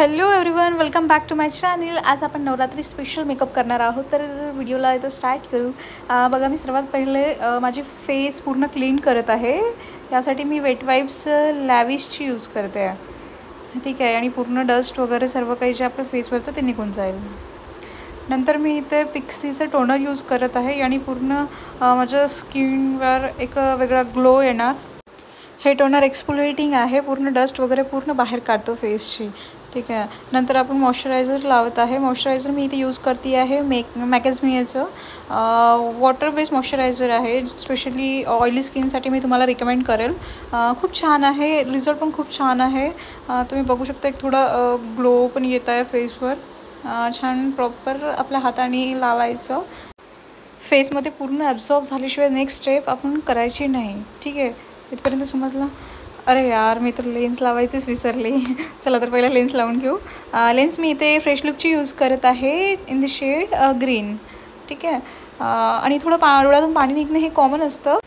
Hello everyone, welcome back to my channel. आज आपण Navratri special makeup करणार आहोत. तर व्हिडिओला इथं स्टार्ट करू. बघा, मी सर्वात पहिले माझी फेस पूर्ण क्लीन करत आहे. यासाठी मी वेट वाईप्स लॅविशची यूज करते आहे. ठीक आहे. आणि पूर्ण डस्ट वगैरे सर्व काही जे आपल्या फेसवरचं ते निघून जाईल. नंतर मी इथे पिक्सीचं टोनर यूज करत आहे आणि पूर्ण माझ्या स्किनवर एक वेगळा ग्लो येणार. हे टोनर एक्सफोलिएटिंग आहे, पूर्ण डस्ट वगैरे पूर्ण बाहेर काढतो फेसची. ठीक आहे. नंतर आपण मॉइश्चरायझर लावत आहे. मॉइश्चरायझर मी इथे यूज करते आहे मॅकेझमियाचं वॉटर बेस्ड मॉइश्चरायझर आहे. स्पेशली ऑइली स्किनसाठी मी तुम्हाला रिकमेंड करेल. खूप छान आहे, रिझल्ट पण खूप छान आहे. तुम्ही बघू शकता, एक थोडा ग्लो पण येत आहे फेसवर. छान प्रॉपर आपल्या हाताने लावायचं. फेसमध्ये पूर्ण ॲब्झॉर्ब झाल्याशिवाय नेक्स्ट स्टेप आपण करायची नाही. ठीक आहे, इथपर्यंत समजलं? अरे यार, मी तर लेन्स लावायचीच विसरले. चला तर पहिला लेन्स लावून घेऊ. लेन्स मी इथे फ्रेश लुकची यूज करत आहे इन द शेड ग्रीन. ठीक आहे. आणि थोडं डोळ्यातून पाणी निघणं हे कॉमन असतं.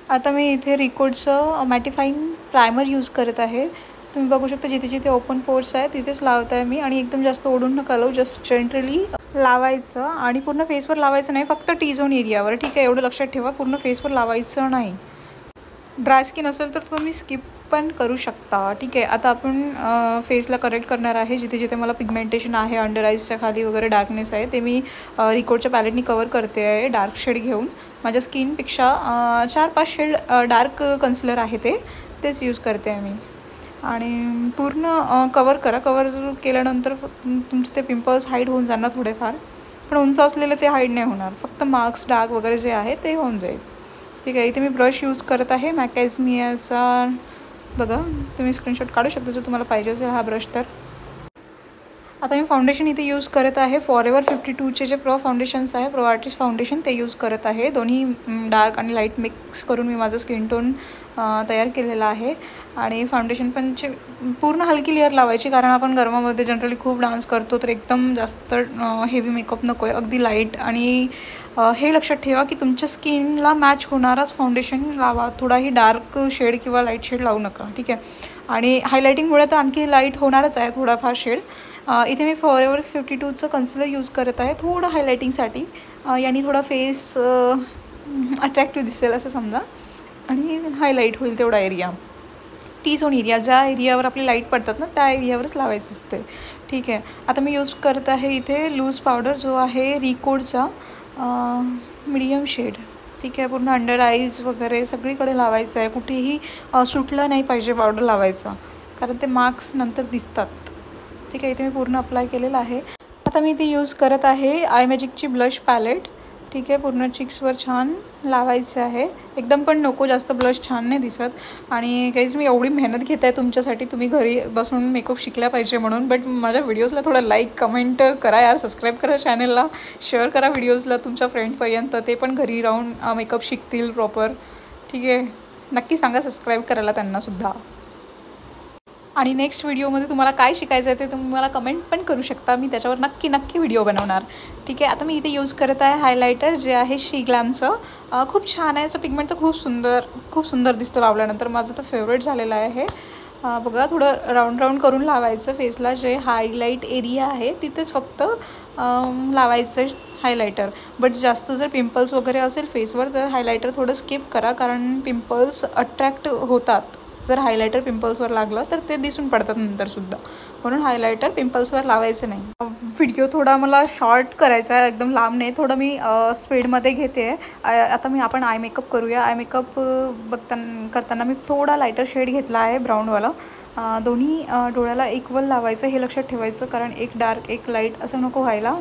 आता मी इथे रिकोडचं मॅटिफाईंग प्रायमर यूज करत आहे. तुम्ही बघू शकता, जिथे जिथे ओपन पोर्स आहे तिथेच लावत आहे मी. आणि एकदम जास्त ओढून नका लावू, जस्ट जनरली लावायचं. आणि पूर्ण फेसवर लावायचं नाही, फक्त टी झोन एरियावर. ठीक आहे, एवढं लक्षात ठेवा. पूर्ण फेसवर लावायचं नाही. ड्राय स्किन असेल तर तुम्ही स्किप पण करू शकता. ठीक आहे. आता आपण फेसला करेक्ट करणार आहे. जिथे जिथे मला पिगमेंटेशन आहे, अंडर आईजच्या खाली वगैरे डार्कनेस आहे, ते मी रिकोडच्या पॅलेटनी कवर करते आहे डार्क शेड घेऊन. माझ्या स्किनपेक्षा 4-5 शेड डार्क कन्सिलर आहे, तेच यूज करते आहे मी. आणि पूर्ण कवर करा. कवर जर केल्यानंतर तुमचे ते पिंपल्स हाईड होऊन जाणार थोडेफार, पण उंच असलेले ते हाईड नाही होणार. फक्त मार्क्स डार्क वगैरे जे आहे ते होऊन जाईल. ठीक आहे. इथे मी ब्रश यूज करत आहे मॅकेझमियाचा. बघा, तुम्ही स्क्रीनशॉट काढू शकता जर तुम्हाला पाहिजे असेल हा ब्रश तर. आता मी फाउंडेशन इथे यूज करत आहे फॉरएवर 52चे जे प्रो फाउंडेशन्स आहे, प्रो आर्टिस्ट फाउंडेशन, ते यूज करत आहे. दोन्ही डार्क आणि लाईट मिक्स करून मी माझं स्किन टोन तयार केलेला आहे. आणि फाउंडेशन पण पूर्ण हलकी लेअर लावायची, कारण आपण गरमामध्ये जनरली खूप डान्स करतो, तर एकदम जास्त हेवी मेकअप नको आहे, अगदी लाईट. आणि हे लक्षात ठेवा की तुमच्या स्किनला मॅच होणाराच फाउंडेशन लावा. थोडाही डार्क शेड किंवा लाईट शेड लावू नका. ठीक आहे. आणि हायलायटिंगमुळे तर आणखी लाईट होणारच आहे थोडाफार शेड. इथे मी फॉरएवर 52चं कन्सिलर यूज करत आहे थोडं हायलायटिंगसाठी. याने थोडा फेस अट्रॅक्टिव्ह दिसेल असं समजा, आणि हायलाईट होईल तेवढा एरिया. टी झोन एरिया, ज्या एरियावर आपले लाईट पडतात ना, त्या एरियावरच लावायचं असते. ठीक आहे. आता मी यूज करत आहे इथे लूज पावडर, जो आहे रिकोडचा मीडियम शेड. ठीक आहे. पूर्ण अंडर आईज वगैरे सगळीकडे लावायचं आहे. कुठेही सुटलं नाही पाहिजे पावडर लावायचं, कारण ते मार्क्स नंतर दिसतात. ठीक आहे. इथे मी पूर्ण अप्लाय केलेलं आहे. आता मी इथे यूज करत आहे आय मॅजिकची ब्लश पॅलेट. ठीक आहे. पूर्ण चिक्सवर छान लावायचं आहे. एकदम पण नको, जास्त ब्लश छान नाही दिसत. आणि काहीच मी एवढी मेहनत घेत आहे तुमच्यासाठी, तुम्ही घरी बसून मेकअप शिकल्या पाहिजे म्हणून. बट माझ्या व्हिडिओजला थोडं लाईक कमेंट करा यार, सबस्क्राईब करा चॅनलला, शेअर करा व्हिडिओजला तुमच्या फ्रेंडपर्यंत, ते पण घरी राहून मेकअप शिकतील प्रॉपर. ठीक आहे. नक्की सांगा सबस्क्राईब करायला त्यांनासुद्धा. आणि नेक्स्ट व्हिडिओमध्ये तुम्हाला काय शिकायचं आहे ते तुम्ही मला कमेंट पण करू शकता. मी त्याच्यावर नक्की व्हिडिओ बनवणार. ठीक आहे. आता मी इथे यूज करत आहे हायलायटर, जे आहे शी ग्लॅमचं. खूप छान आहे. याचं पिगमेंट तर खूप सुंदर दिसतं लावल्यानंतर. माझं तर फेवरेट झालेलं आहे हे. बघा, थोडं राऊंड करून लावायचं फेसला. जे हायलाईट एरिया आहे तिथेच फक्त लावायचं हायलायटर. बट जास्त जर पिंपल्स वगैरे असेल फेसवर तर हायलायटर थोडं स्किप करा, कारण पिंपल्स अट्रॅक्ट होतात. जर हायलायटर पिंपल्सवर लागलं तर ते दिसून पडतात नंतरसुद्धा, म्हणून हायलायटर पिंपल्सवर लावायचं नाही. व्हिडिओ थोडा मला शॉर्ट करायचा आहे, एकदम लांब नाही. थोडं मी स्पीडमध्ये घेते आहे. आता आपण आय मेकअप करूया. आय मेकअप करताना मी थोडा लायटर शेड घेतला आहे, ब्राऊनवाला. दोन्ही डोळ्याला इक्वल लावायचं, हे लक्षात ठेवायचं, कारण एक डार्क एक लाईट असं नको व्हायला.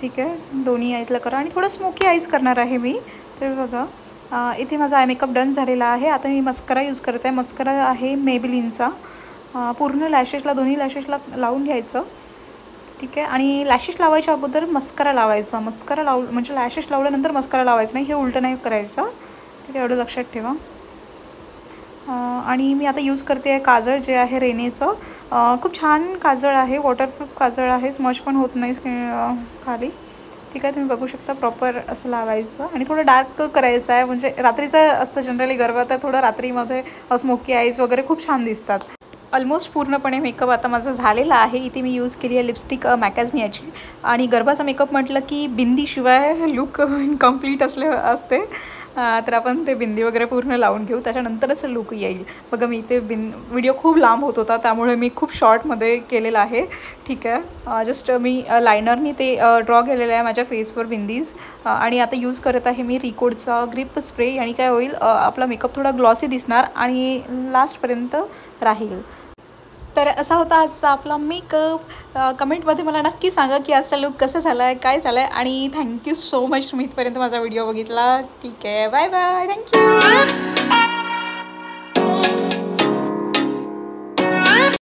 ठीक आहे. दोन्ही आईजला करा. आणि थोडं स्मोकी आईज करणार आहे मी. तर बघा, इथे माझा आय मेकअप डन झालेला आहे. आता मी मस्करा यूज करत आहे. मस्करा आहे मेबेलिनचा. पूर्ण लॅशेसला, दोन्ही लॅशेसला लावून घ्यायचं. ठीक आहे. आणि लॅशेस लावायच्या अगोदर मस्करा लावायचा. मस्करा म्हणजे लॅशेस लावल्यानंतर मस्करा लावायचं नाही, हे उलटं नाही करायचं. ठीक आहे, एवढं लक्षात ठेवा. आणि मी आता यूज करते आहे काजळ, जे आहे रेनेचं. खूप छान काजळ आहे, वॉटरप्रूफ काजळ आहे, स्मच पण होत नाही खाली. ठीक आहे. तुम्ही बघू शकता, प्रॉपर असं लावायचं. आणि थोडं डार्क करायचं आहे, म्हणजे रात्रीचं असतं जनरली गरबा, तर थोडं रात्रीमध्ये स्मोकी आईज वगैरे खूप छान दिसतात. ऑलमोस्ट पूर्णपणे मेकअप आता माझा झालेला आहे. इथे मी यूज केली आहे लिपस्टिक मॅकॅझमियाची. आणि गरबाचा मेकअप म्हटलं की बिंदीशिवाय लुक इनकम्प्लीट असते. तर आपण ते बिंदी वगैरे पूर्ण लावून घेऊ, त्याच्यानंतरच लुक येईल. बघा मी इथे व्हिडिओ खूप लांब होत होता त्यामुळे मी खूप शॉर्टमध्ये केलेला आहे. ठीक आहे, जस्ट मी लायनरनी ते ड्रॉ केलेलं आहे माझ्या फेसवर बिंदीज. आणि आता यूज करत आहे मी रिकोडचा ग्रिप स्प्रे. आणि काय होईल, आपला मेकअप थोडा ग्लॉसी दिसणार आणि लास्टपर्यंत राहील. तर असा होता आजचा आपला मेकअप. कमेंटमध्ये मला नक्की सांगा की आजचा लुक कसं झाला आहे, काय झालं आहे. आणि थँक्यू सो मच तुम्ही इथपर्यंत माझा व्हिडिओ बघितला. ठीक आहे, बाय बाय, थँक्यू.